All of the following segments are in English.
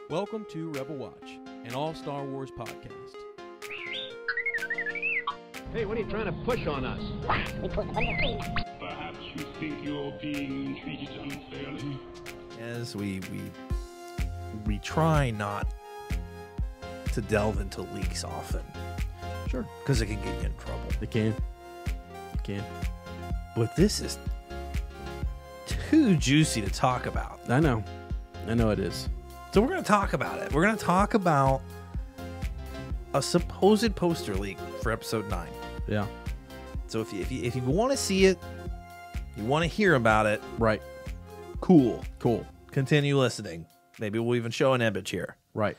Welcome to Rebel Watch, an all-Star Wars podcast. Hey, what are you trying to push on us? Perhaps you think you're being treated unfairly. As we try not to delve into leaks often. Sure. Because it can get you in trouble. It can. It can. But this is too juicy to talk about. I know. I know it is. So we're going to talk about it. We're going to talk about a supposed poster leak for episode 9. Yeah. So if you want to see it, you want to hear about it, Right. cool. Cool. Continue listening. Maybe we'll even show an image here. Right.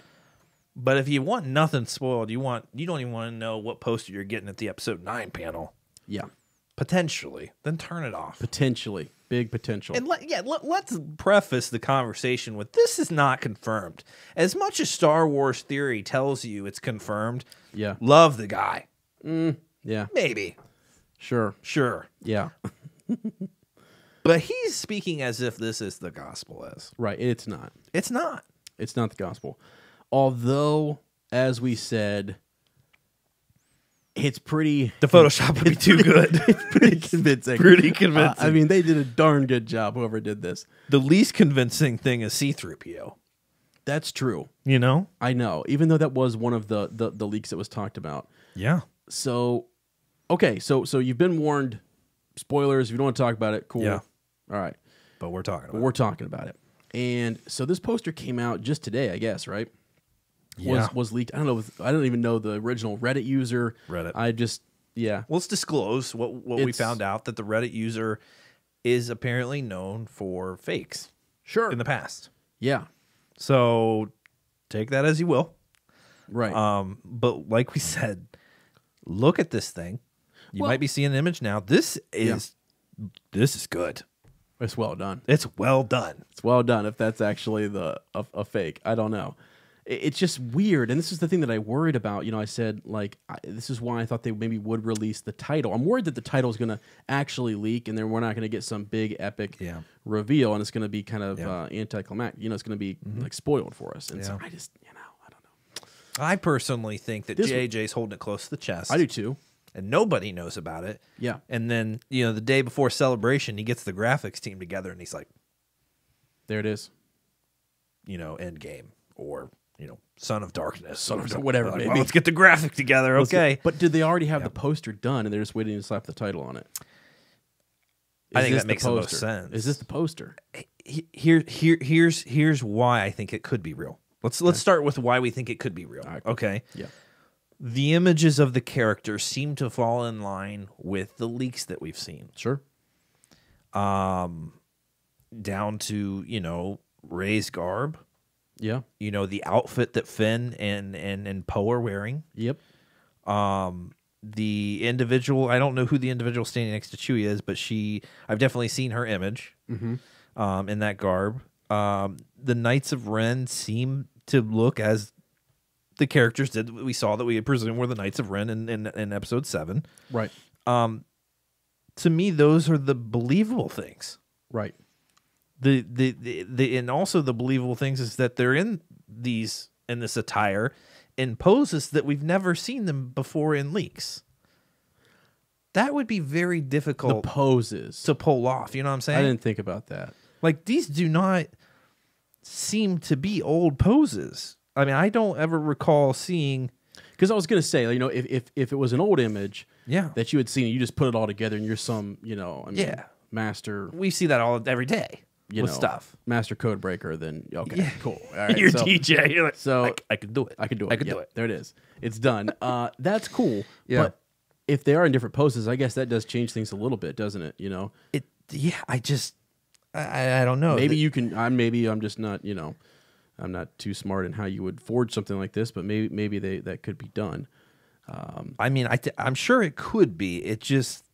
But if you want nothing spoiled, you don't even want to know what poster you're getting at the episode 9 panel, Yeah. potentially, then turn it off. Potentially. Big potential. And let's preface the conversation with this is not confirmed. As much as Star Wars theory tells you it's confirmed, Yeah. love the guy. Yeah. Maybe. Sure. Sure. Yeah. But he's speaking as if this is the gospel is. Right. It's not. It's not. It's not the gospel. Although, as we said, it's pretty... The Photoshop would be too good. It's pretty convincing. Pretty convincing. I mean, they did a darn good job, whoever did this. The least convincing thing is C-3PO. That's true. You know? I know. Even though that was one of the leaks that was talked about. Yeah. So, okay. So you've been warned. Spoilers. If you don't want to talk about it, cool. Yeah. All right. But we're talking But about we're talking about it. And so this poster came out just today, I guess, right? Yeah. Was leaked. I don't know. I don't even know the original Reddit user. Reddit. I just, yeah. Let's disclose what we It's- found out, that the Reddit user is apparently known for fakes Sure. in the past. Yeah. So take that as you will. Right. But like we said, look at this thing. You Well- might be seeing an image now. This is good. It's well done. It's well done. It's well done. If that's actually a fake, I don't know. It's just weird, and this is the thing that I worried about. You know, I said this is why I thought they maybe would release the title. I'm worried that the title is going to actually leak, and then we're not going to get some big epic reveal, and it's going to be kind of anticlimactic. You know, it's going to be like spoiled for us. And so I just, I don't know. I personally think that This- JJ's holding it close to the chest. I do too. And nobody knows about it. Yeah. And then, the day before Celebration, he gets the graphics team together and he's like, There it is. Endgame or, Son of Darkness. Son of whatever, Like, maybe. well, let's get the graphic together, okay? But did they already have the poster done, and they're just waiting to slap the title on it? I think this that makes the most poster? sense. Is this the poster? Here's why I think it could be real. Let's start with why we think it could be real. right. Okay. Yeah. The images of the characters seem to fall in line with the leaks that we've seen. Sure. Down to, Rey's garb, Yeah. the outfit that Finn and Poe are wearing. Yep. The individual, I don't know who the individual standing next to Chewie is, but I've definitely seen her image in that garb. The Knights of Ren seem to look as the characters did that we saw that we presume were the Knights of Ren in episode 7. Right. To me, those are the believable things. Right. And also the believable things is that they're in this attire in poses that we've never seen them before in leaks. That would be very The difficult poses. to pull off. You know what I'm saying? I didn't think about that. Like, these do not seem to be old poses. I mean, I don't ever recall seeing. Because I was going to say, if it was an old image Yeah, that you had seen, you just put it all together, and you're some, Yeah. master, we see that every day with stuff. master code breaker. Then okay, Yeah. cool. All right, You're so, DJ. You're like, so I could do it. I could do it. I could Yep, do it. There it is. It's done. That's cool. Yeah. But if they are in different poses, I guess that does change things a little bit, doesn't it? I don't know. Maybe you can. I'm just not. I'm not too smart in how you would forge something like this, but maybe that could be done. I mean, I'm sure it could be. It just,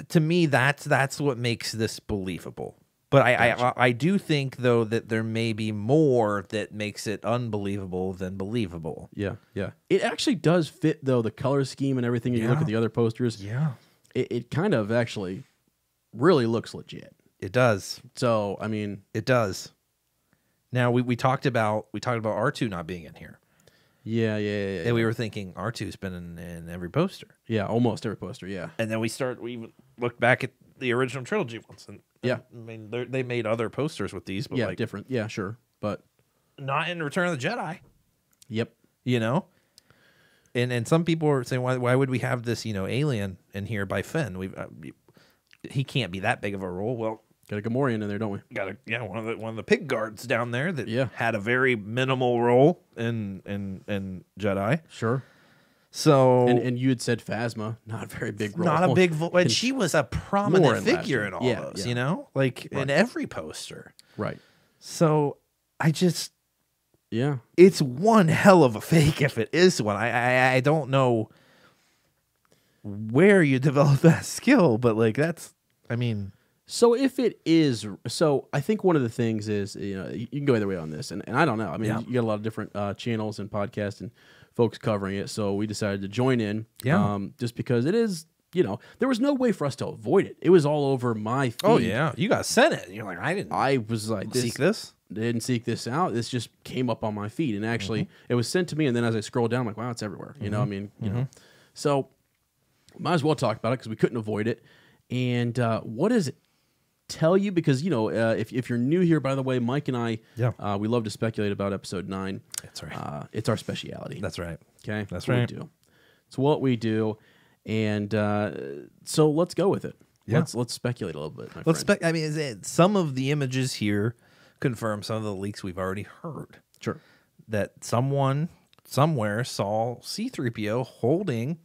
to me, that's what makes this believable. But I do think, though, that there may be more that makes it unbelievable than believable. Yeah, yeah. It actually does fit, though, the color scheme and everything. You look Yeah. at the other posters. Yeah. It kind of actually really looks legit. It does. So, I mean, It does. Now we talked about R2 not being in here, Yeah. and we were thinking R2's been in every poster, Yeah, almost every poster. Yeah. and then we even looked back at the original trilogy ones, and Yeah. I mean they made other posters with these, but Yeah, like different. Yeah, sure. But not in Return of the Jedi, yep. you know. And some people are saying why would we have this alien in here by Finn? He can't be that big of a role. Well, Got a Gamorrean in there, don't we? got one of the pig guards down there that Yeah. had a very minimal role in Jedi. Sure. So And you had said Phasma, not a very big role. not a big and she was a More prominent in last figure year. in all Yeah, those, yeah. like in every poster. Right. So I just Yeah. it's one hell of a fake if it is one. I don't know where you develop that skill, but like I mean, So if it is, so I think one of the things is, you can go either way on this, and I don't know. I mean, Yeah. you got a lot of different channels and podcasts and folks covering it, so we decided to join in. Yeah. Just because it is, there was no way for us to avoid it. It was all over my feed. oh yeah, you got sent it. You're like, I was like, seek this. didn't seek this out. This just came up on my feed, and actually, it was sent to me. And then as I scrolled down, I'm like, wow, it's everywhere. You know, I mean, so might as well talk about it because we couldn't avoid it. And what does it tell you? Because if you're new here, by the way, Mike and I, we love to speculate about episode 9. That's right. It's our speciality. That's right. Okay, That's what right. we do. It's what we do, and so let's go with it. Yeah. Let's speculate a little bit. My Let's friend. I mean, some of the images here confirm some of the leaks we've already heard. Sure. That someone somewhere saw C-3PO holding,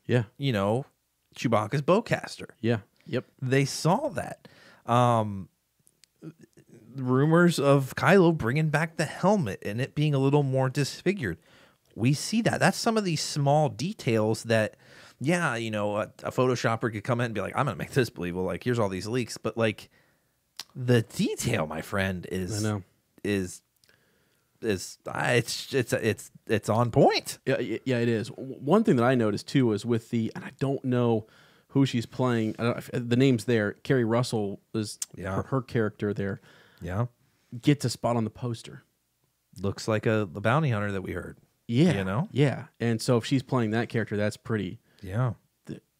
Yeah. Chewbacca's bowcaster. Yeah. Yep. They saw that. Rumors of Kylo bringing back the helmet and it being a little more disfigured. We see that. That's some of these small details that, a Photoshopper could come in and be like, I'm going to make this believable. Like, here's all these leaks. But, like, the detail, my friend, I know. it's on point. Yeah, it is. One thing that I noticed too was with and I don't know who she's playing. The name's there. Carrie Russell is her character there. Yeah. Gets a spot on the poster. Looks like the bounty hunter that we heard. Yeah, Yeah, and so if she's playing that character, that's pretty. Yeah.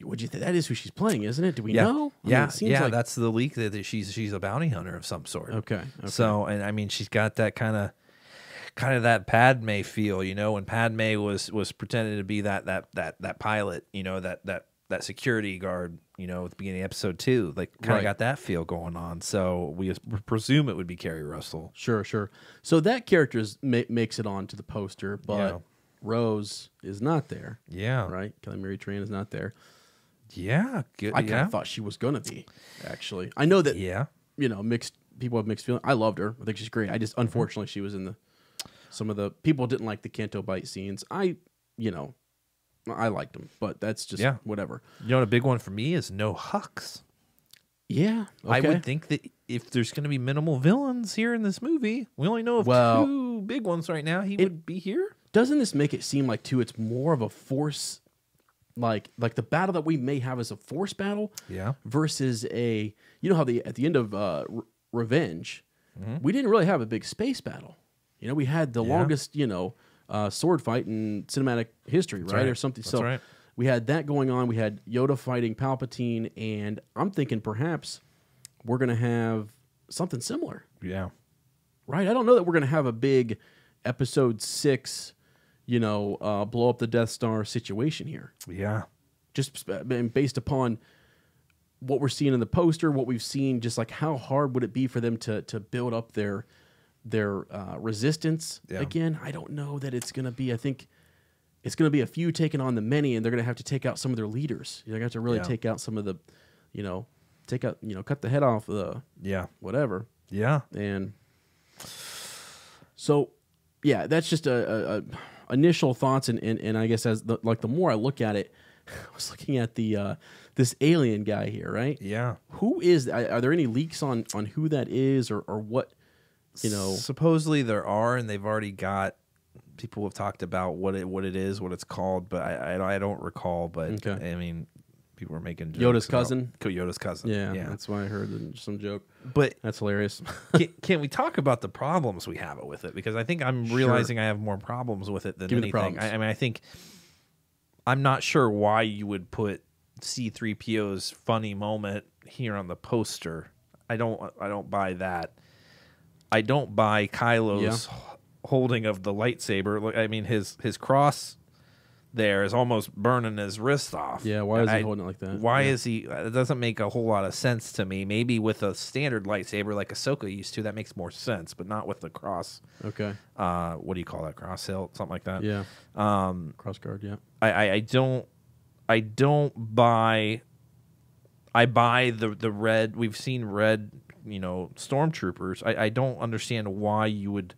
Would you think that is who she's playing? Isn't it? Do we know? I mean, Yeah, it seems like, that's the leak that she's a bounty hunter of some sort. Okay. So, and I mean, she's got that kind of that Padme feel, when Padme was pretending to be that pilot, that security guard, at the beginning of episode 2, like kind of Right. got that feel going on. So we presume it would be Carrie Russell. Sure. So that character makes it onto the poster, but Yeah. Rose is not there. Yeah. Right. Kelly Marie Tran is not there. Yeah. Good. I kind of thought she was gonna be. Actually, I know that. Yeah. Mixed people have mixed feelings. I loved her. I think she's great. I just unfortunately she was in some of the people didn't like the Canto Bite scenes. I liked them, but that's just whatever. You know what a big one for me is no Hux. Yeah, I okay. would think that if there's going to be minimal villains here in this movie, we only know of 2 big ones right now. He would be here. Doesn't this make it seem like too? It's more of a force, like the battle that we may have is a force battle, versus a how at the end of Revenge, we didn't really have a big space battle. We had the longest sword fight in cinematic history, right? Or something. That's right. We had that going on. We had Yoda fighting Palpatine, and I'm thinking perhaps we're going to have something similar. Yeah. Right? I don't know that we're going to have a big Episode 6, blow up the Death Star situation here. Yeah. Just based upon what we're seeing in the poster, what we've seen, just like how hard would it be for them to build up their resistance again? I don't know that it's going to be. I think it's going to be a few taking on the many, and they're going to have to take out some of their leaders. They're going to have to really take out some of the, cut the head off the whatever. Yeah. And so, that's just a initial thoughts, and I guess as the more I look at it, I was looking at the this alien guy here, right? Yeah. Who is? Are there any leaks on who that is, or what? Supposedly there are, and they've already got people have talked about what it is, what it's called, but I don't recall. But Okay. I mean, people were making Yoda's jokes about cousin? Yoda's cousin. Yeah, that's why I heard some joke. But That's hilarious. can we talk about the problems we have with it? Because I think I'm realizing I have more problems with it than Give me the anything. problems. I mean, I think I'm not sure why you would put C-3PO's funny moment here on the poster. I don't buy that. I don't buy Kylo's holding of the lightsaber. Look, I mean, his cross there is almost burning his wrist off. Yeah, why is he holding it like that? Why Yeah. is he? It doesn't make a whole lot of sense to me. Maybe with a standard lightsaber like Ahsoka used to, that makes more sense, but not with the cross. Okay. What do you call that? Cross hilt, something like that. Yeah. Cross guard. Yeah. I don't buy. I buy the red. We've seen red, stormtroopers. I don't understand why you would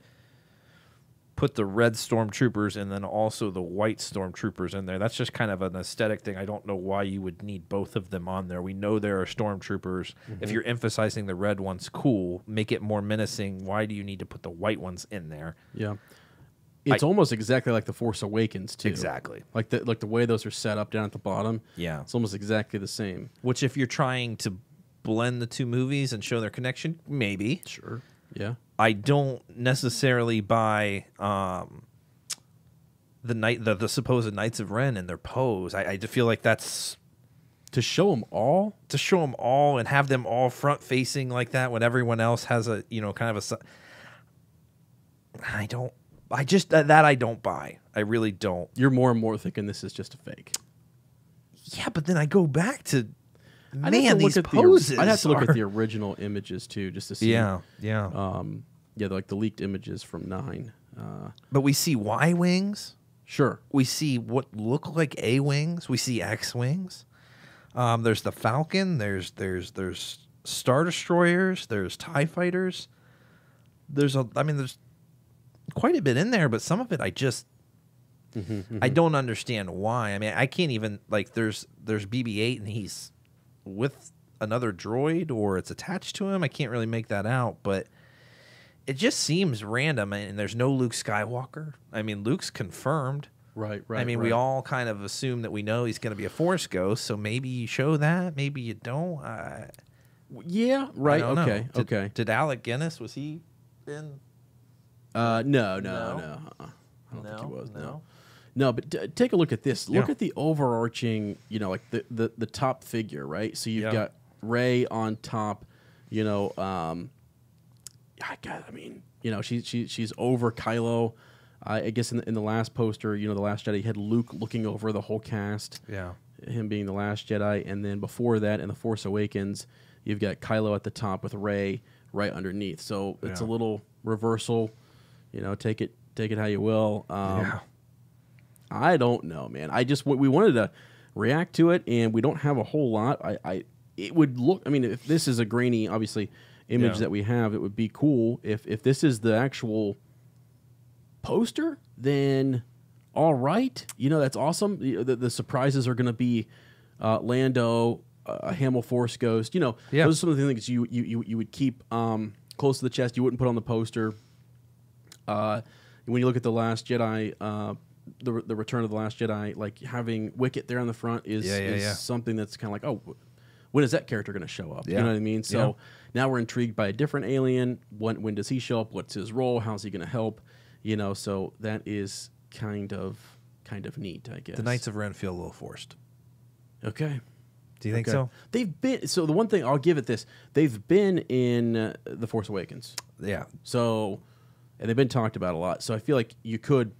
put the red stormtroopers and then also the white stormtroopers in there. That's just kind of an aesthetic thing. I don't know why you would need both of them on there. We know there are stormtroopers. If you're emphasizing the red ones, cool. Make it more menacing. Why do you need to put the white ones in there? Yeah. It's almost exactly like the Force Awakens too. Exactly. Like the way those are set up down at the bottom. Yeah. It's almost exactly the same. Which, if you're trying to blend the two movies and show their connection, maybe. Sure. Yeah. I don't necessarily buy the supposed Knights of Ren and their pose. I just feel like that's To show them all. to show them all and have them all front facing like that when everyone else has a kind of a. I don't. I just that I don't buy. I really don't. You're more and more thinking this is just a fake. Yeah, but then I go back to I'd have man, to look these at poses. I'd have to look are- at the original images too, just to see. Yeah. Yeah, like the leaked images from 9. But we see Y wings. Sure. We see what look like A wings. We see X wings. There's the Falcon. There's Star Destroyers. There's TIE fighters. There's quite a bit in there, but some of it I just I don't understand why. I mean, I can't even there's BB-8 and he's with another droid or it's attached to him. I can't really make that out, but it just seems random. And there's no Luke Skywalker. I mean, Luke's confirmed. Right. I mean, we all kind of assume that we know he's going to be a Force ghost, so maybe you show that, maybe you don't. Yeah. Right. I don't Okay. know. Okay. Did Alec Guinness, was he in? No. I don't think he was. No, but take a look at this. Look at the overarching, like the top figure, right? So you've got Rey on top, she's over Kylo. I guess in the last poster, the Last Jedi had Luke looking over the whole cast. Yeah. Him being the Last Jedi, and then before that, in the Force Awakens, you've got Kylo at the top with Rey right underneath. So it's a little reversal. Take it how you will. I don't know, man. We wanted to react to it, and we don't have a whole lot. It would look. I mean, if this is a grainy, obviously, image that we have, it would be cool. If this is the actual poster, then all right. That's awesome. The surprises are going to be Lando, a Hamill Force Ghost. Those are some of the things you would keep close to the chest. You wouldn't put on the poster. When you look at the Last Jedi. The Return of the Last Jedi, like having Wicket there on the front is something that's kind of like, oh, when is that character going to show up? You know what I mean? So now we're intrigued by a different alien. When does he show up? What's his role? How's he going to help? So that is kind of neat, I guess. The Knights of Ren feel a little forced. Okay. Do you think so? They've been, so the one thing I'll give it this, they've been in The Force Awakens. Yeah. So, and they've been talked about a lot. So I feel like you could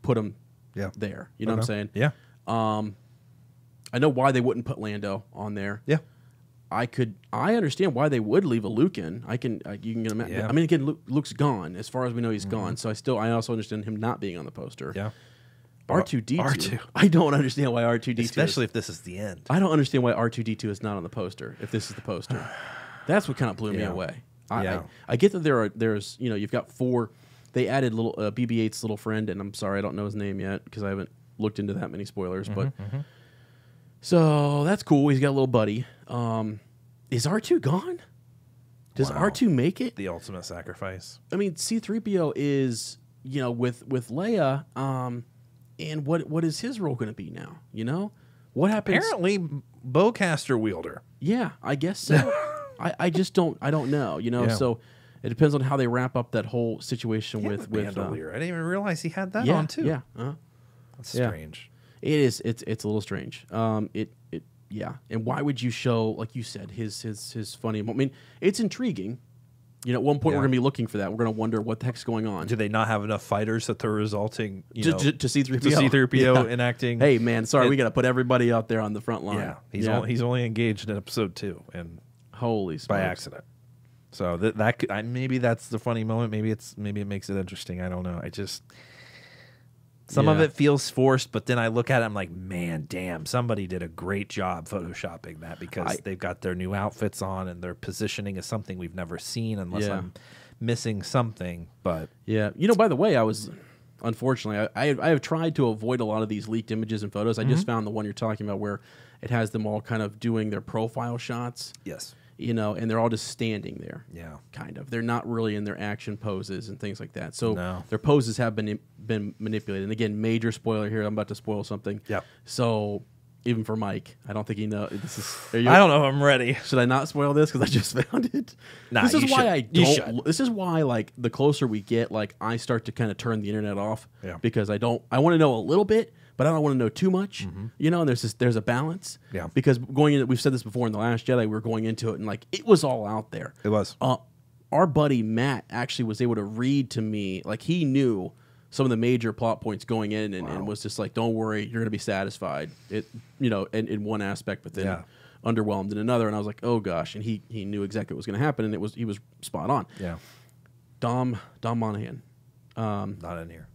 put them there. You know what I'm saying? Yeah. I know why they wouldn't put Lando on there. Yeah. I understand why they would leave a Luke in. You can get him. Yeah. I mean, again, Luke's gone. As far as we know, he's gone. So I also understand him not being on the poster. Yeah. R2D2. R2. I don't understand why R2D2. Especially if this is the end. I don't understand why R2D2 is not on the poster. If this is the poster, that's what kind of blew me away. I get that there's you've got 4. They added little BB-8's little friend, and I'm sorry I don't know his name yet because I haven't looked into that many spoilers. But so that's cool. He's got a little buddy. Is R2 gone? Does R2 make it? The ultimate sacrifice. I mean, C-3PO is with Leia. And what is his role going to be now? What happens? Apparently, bowcaster wielder. Yeah, I guess so. I just don't know. You know, Yeah. so it depends on how they wrap up that whole situation He had with the bandolier. I didn't even realize he had that yeah, on too. Yeah, That's yeah. strange. it is. It's a little strange. Yeah. And why would you show, like you said, his funny? I mean, it's intriguing. You know, at one point Yeah. we're gonna be looking for that. We're gonna wonder what the heck's going on. Do they not have enough fighters that they're resulting to C-3PO. to C-3PO Yeah. enacting? Hey man, sorry, it- we got to put everybody out there on the front line. Yeah, he's only engaged in episode 2 and holy by smokes. accident. So that could, maybe that's the funny moment. Maybe it makes it interesting. I don't know. I just some of Yeah. it feels forced, but then I look at it, I'm like, man, damn, somebody did a great job photoshopping that because they've got their new outfits on and their positioning is something we've never seen unless Yeah. I'm missing something. But Yeah, you know. By the way, I was unfortunately I have tried to avoid a lot of these leaked images and photos. I just found the one you're talking about where it has them all kind of doing their profile shots. yes, You know, and they're all just standing there. yeah, Kind of. They're not really in their action poses and things like that. So No. their poses have been manipulated. And again, major spoiler here. I'm about to spoil something. Yeah. So even for Mike, I don't think he knows. This is. I don't know if I'm ready. Should I not spoil this because I just found it? Nah, this is you why should. I You don't. should. This is why, like, the closer we get, like, I start to kind of turn the internet off. Yeah. Because I want to know a little bit, but I don't want to know too much. You know, and there's a balance. Yeah. Because going in, we've said this before in The Last Jedi, we were going into it and like it was all out there. It was. Our buddy Matt actually was able to read to me, like he knew some of the major plot points going in and was just like, don't worry, you're going to be satisfied. It, you know, in one aspect, but then Yeah. underwhelmed in another. And I was like, oh gosh. And he knew exactly what was going to happen. And he was spot on. Yeah, Dom Monahan. not in here.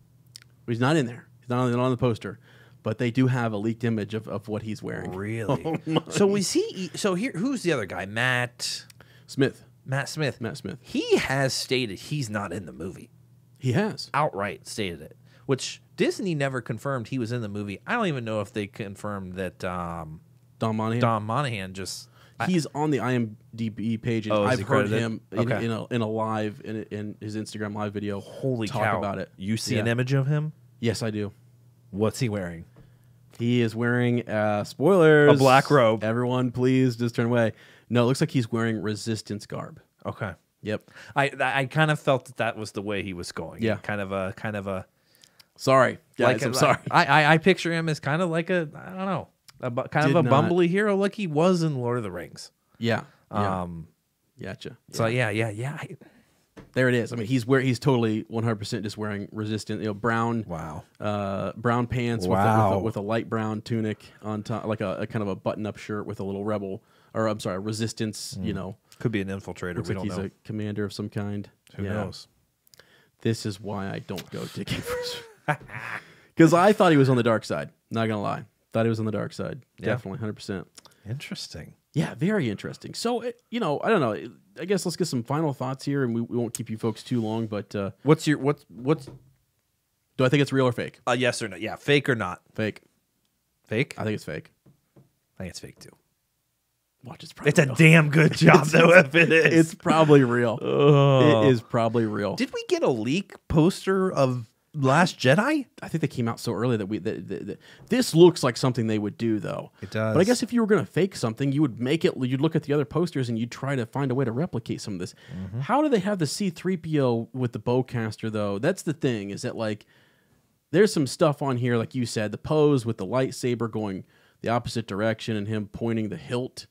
He's not in there. He's not on the poster, but they do have a leaked image of what he's wearing. Really? So was he? So here, who's the other guy? Matt Smith. Smith. Matt Smith. He has stated he's not in the movie. He has. Outright stated it, which Disney never confirmed he was in the movie. I don't even know if they confirmed that Dom Monahan. Dom Monahan just. He's on the IMDb page, and Oh, is I've he heard credited? him Okay. in a live in his Instagram live video. Holy talk cow! about it. You see Yeah. an image of him? Yes, I do. What's he wearing? He is wearing spoilers. A black robe. Everyone, please just turn away. No, it looks like he's wearing Resistance garb. Okay. Yep. I kind of felt that was the way he was going. Yeah. Kind of a. Sorry, guys. I'm sorry. I picture him as kind of like a I don't know kind Did of a not- bumbly hero like he was in Lord of the Rings. Yeah. Yeah. Gotcha. So yeah. There it is. I mean, he's totally 100% just wearing Resistance. You know, brown. Wow. Brown pants Wow. with a light brown tunic on top, like a kind of a button-up shirt with a little rebel, or I'm sorry, Resistance. You know, Could be an infiltrator. looks We like don't he's know. a commander of some kind. Who knows? This is why I don't go digging for, because I thought he was on the dark side. Not gonna lie, thought he was on the dark side. Yeah. Definitely, 100%. Interesting. Yeah, very interesting. So, you know, I don't know. I guess let's get some final thoughts here, and we won't keep you folks too long. But What's do I think it's real or fake? yes or no? Yeah, fake or not? Fake. Fake? I think it's fake. I think it's fake too. Watch, it's probably It's a real. damn good job though if it is. It's probably real. Oh. It is probably real. Did we get a leak poster of Last Jedi? I think they came out so early that this looks like something they would do, though. It does. But I guess if you were going to fake something, you would make it. You'd look at the other posters and you'd try to find a way to replicate some of this. Mm-hmm. How do they have the C-3PO with the bowcaster, though? That's the thing. Is that like there's some stuff on here, like you said, the pose with the lightsaber going the opposite direction and him pointing the hilt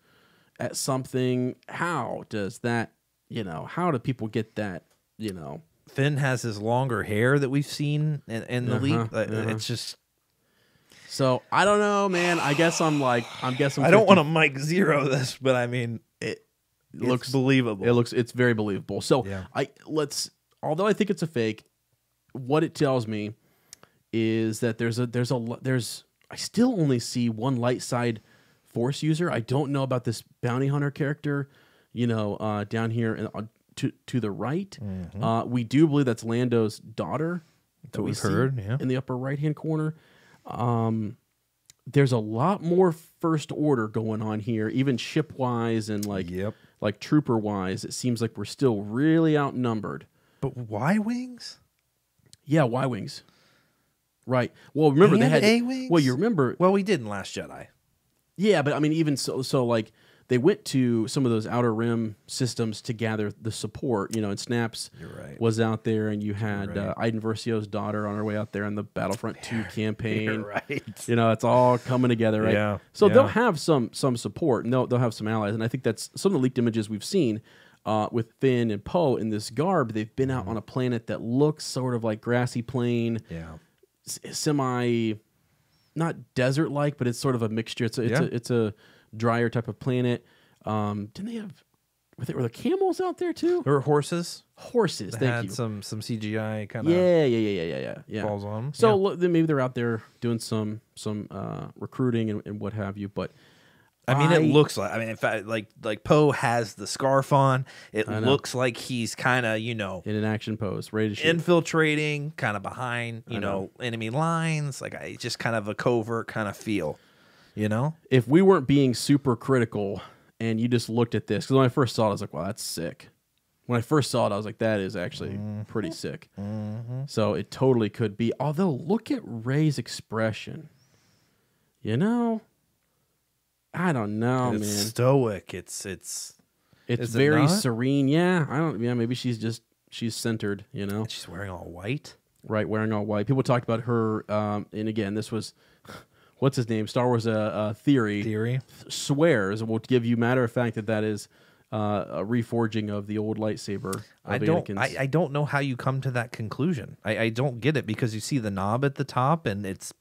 at something. How does that? You know, how do people get that? You know. Finn has his longer hair that we've seen in the leak. It's just So I don't know, man. I guessing. I don't want to Mike Zero this, but I mean it looks believable. It's very believable. So Yeah. although I think it's a fake, what it tells me is that I still only see one light side Force user. I don't know about this bounty hunter character, you know, down here to the right. We do believe that's Lando's daughter that we we've see heard, yeah. in the upper right hand corner. There's a lot more First Order going on here, even ship wise and like trooper wise. It seems like we're still really outnumbered. But Y-wings? Yeah, Y-wings. Right. Well, remember they And had A-wings? Well, you remember. Well, we did in Last Jedi. Yeah, but I mean, even so like they went to some of those Outer Rim systems to gather the support, you know, and Snaps You're right. was out there, and you had right. Iden Versio's daughter on her way out there on the Battlefront 2 campaign. You're right. You know, it's all coming together, right? Yeah, So yeah. they'll have some support, and they'll have some allies, and I think that's some of the leaked images we've seen with Finn and Poe in this garb. They've been out on a planet that looks sort of like grassy plain, Yeah. semi, not desert-like, but it's sort of a mixture. It's a drier type of planet. Didn't they have? Were there camels out there too? There were horses. Horses. That Thank had you. some CGI kind of Yeah. balls on them. So Yeah. look, then maybe they're out there doing some recruiting and what have you. But I mean, it looks like. I mean, in fact, like Poe has the scarf on. It know. looks like he's kind of, you know, in an action pose, ready to shoot. infiltrating, kind of behind, you I know. know, enemy lines. Like just kind of a covert kind of feel, you know. If we weren't being super critical and you just looked at this, because when I first saw it, I was like, wow, that's sick. When I first saw it, I was like, that is actually pretty sick. So it totally could be. Although, look at Rey's expression. You know, I don't know, It's man. stoic. It's It's is it very not? serene. Yeah, I don't. Yeah, maybe she's centered. You know, she's wearing all white. right? Wearing all white. People talked about her. And again, this was what's his name? Star Wars theory swears will give you matter of fact that is a reforging of the old lightsaber. Of Anakin's. I don't know how you come to that conclusion. I don't get it because you see the knob at the top and it's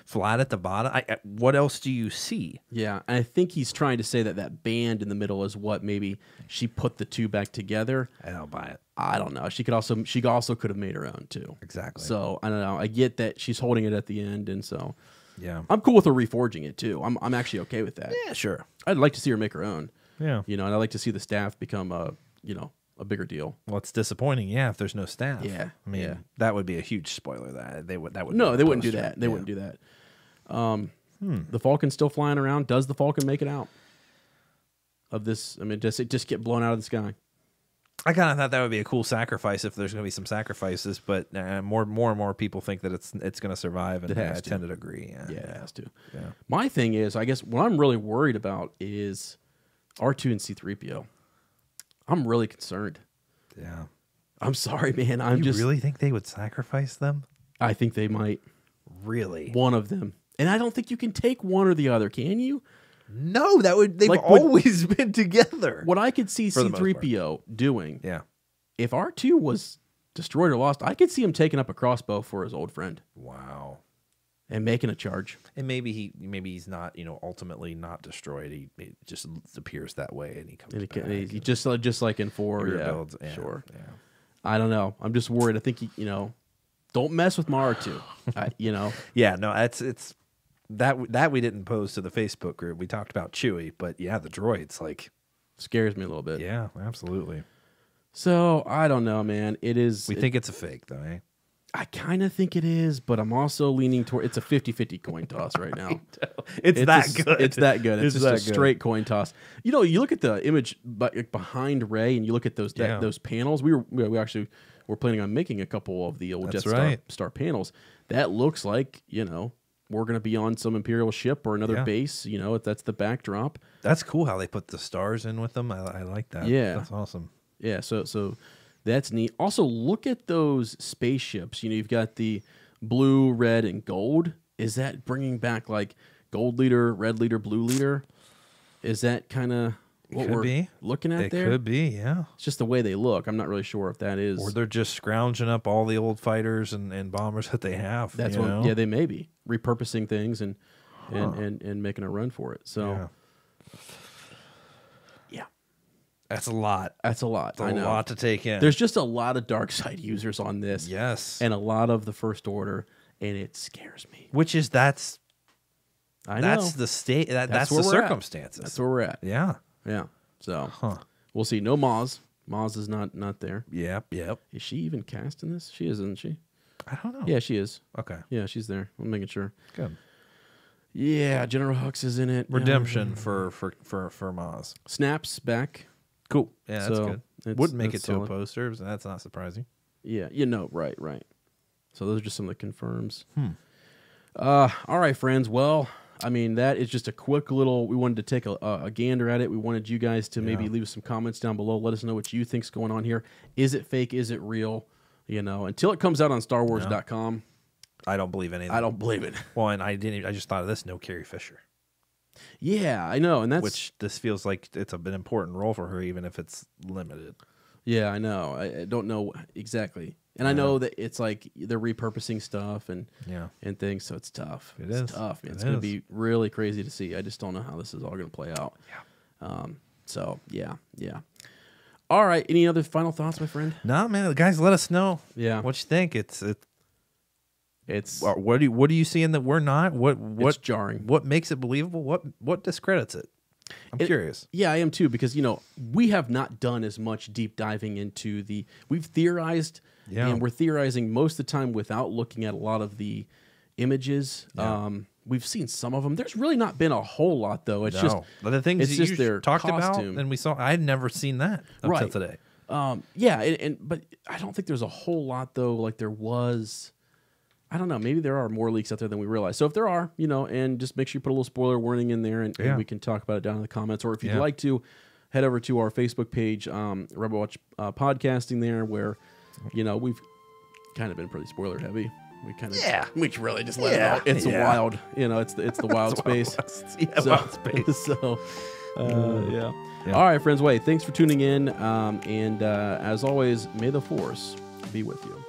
flat at the bottom. What else do you see? Yeah, and I think he's trying to say that band in the middle is what maybe she put the two back together. I don't buy it. I don't know. She also could have made her own too. Exactly. So I don't know. I get that she's holding it at the end, and so Yeah. I'm cool with her reforging it too. I'm actually okay with that. Yeah, sure. I'd like to see her make her own. Yeah. You know, and I'd like to see the staff become a bigger deal. Well, it's disappointing, yeah, if there's no staff. Yeah, I mean, yeah. that would be a huge spoiler. That would No, be they a wouldn't do poster. that. They Yeah. wouldn't do that. The Falcon's still flying around. Does the Falcon make it out of this? I mean, does it just get blown out of the sky? I kind of thought that would be a cool sacrifice if there's going to be some sacrifices, but more and more people think that it's going to survive, and It has I to. tend to agree. Yeah, Yeah, it has to. Yeah. My thing is, I guess what I'm really worried about is R2 and C-3PO. I'm really concerned. Yeah. I'm sorry, man. You really think they would sacrifice them? I think they might. Really? One of them. And I don't think you can take one or the other, can you? No, they've Like, what- always been together. What I could see For the most part. C-3PO doing, Yeah. if R2 was destroyed or lost, I could see him taking up a crossbow for his old friend Wow. and making a charge. And maybe he's not, ultimately not destroyed. It just appears that way, and he comes And back. he just like in 4, He yeah, rebuilds. Yeah, sure. Yeah. I don't know. I'm just worried. I think don't mess with my R2. Yeah, no, it's that we didn't post to the Facebook group. We talked about Chewie, but yeah, the droids, like, Scares me a little bit. yeah, absolutely. So I don't know, man. It is. We think it's a fake, though, eh? I kind of think it is, but I'm also leaning toward. It's a 50-50 coin toss right now. It's that just- good. It's that good. It's just that a good. straight coin toss. You look at the image behind Rey, and you look at those Yeah. those panels. We actually were planning on making a couple of the old That's Jet right. Star panels. That looks like we're going to be on some Imperial ship or another Yeah. base. If that's the backdrop. That's cool how they put the stars in with them. I like that. Yeah. That's awesome. Yeah, so that's neat. Also, look at those spaceships. You've got the blue, red, and gold. Is that bringing back like gold leader, red leader, blue leader? Is that kind of what could we're be. looking at It there? could be, yeah. It's just the way they look. I'm not really sure if that is. Or they're just scrounging up all the old fighters and bombers that they have. That's you what. know? Yeah, they may be repurposing things and making a run for it. So yeah, That's a lot. that's a lot. It's I a know. lot to take in. There's just a lot of dark side users on this. yes. And a lot of the First Order, and it scares me. Which is that's I know. that's the state that's where the we're at. circumstances. That's where we're at. Yeah. Yeah. So Huh. we'll see. No Maz. Maz is not there. Yep. Is she even cast in this? She is, isn't she? I don't know. Yeah, she is. Okay. Yeah, she's there. I'm making sure. Good. Yeah, General Hux is in it. Redemption for Maz. Snaps back. Cool. Yeah, that's So, good. it's- Wouldn't make it that's to a solid. poster. So that's not surprising. Yeah, right. So those are just some of the confirms. Hmm. All right, friends. Well, I mean, that is just a quick little. We wanted to take a gander at it. We wanted you guys to maybe leave us some comments down below. Let us know what you think's going on here. Is it fake? Is it real? You know, until it comes out on StarWars.com. I don't believe anything. I don't believe it. Well, and I just thought of this. No Carrie Fisher. Yeah, I know, and that's which this feels like it's an important role for her, even if it's limited. Yeah, I know. I don't know exactly, and I know that it's like they're repurposing stuff and things, so it's tough. It's tough, man. It's going to be really crazy to see. I just don't know how this is all going to play out. Yeah. So yeah. All right. Any other final thoughts, my friend? No, man. Guys, let us know. Yeah. What you think? It's what what are you seeing that we're not? What's jarring? What makes it believable? What discredits it? I'm curious. Yeah, I am too, because we have not done as much deep diving into we've theorized, and we're theorizing most of the time without looking at a lot of the images. Yeah. We've seen some of them. There's really not been a whole lot, though. It's just the things it's that just you their talked costume. about, and we saw. I had never seen that until today. Yeah, but I don't think there's a whole lot though. Like there was. I don't know. Maybe there are more leaks out there than we realize. So if there are, and just make sure you put a little spoiler warning in there, and we can talk about it down in the comments. Or if you'd like to, head over to our Facebook page, Rebel Watch Podcasting there, where we've kind of been pretty spoiler heavy. We kind of we really just let it out. It's wild. It's the wild space. Wild space. So yeah. All right, friends. Thanks for tuning in. And as always, may the Force be with you.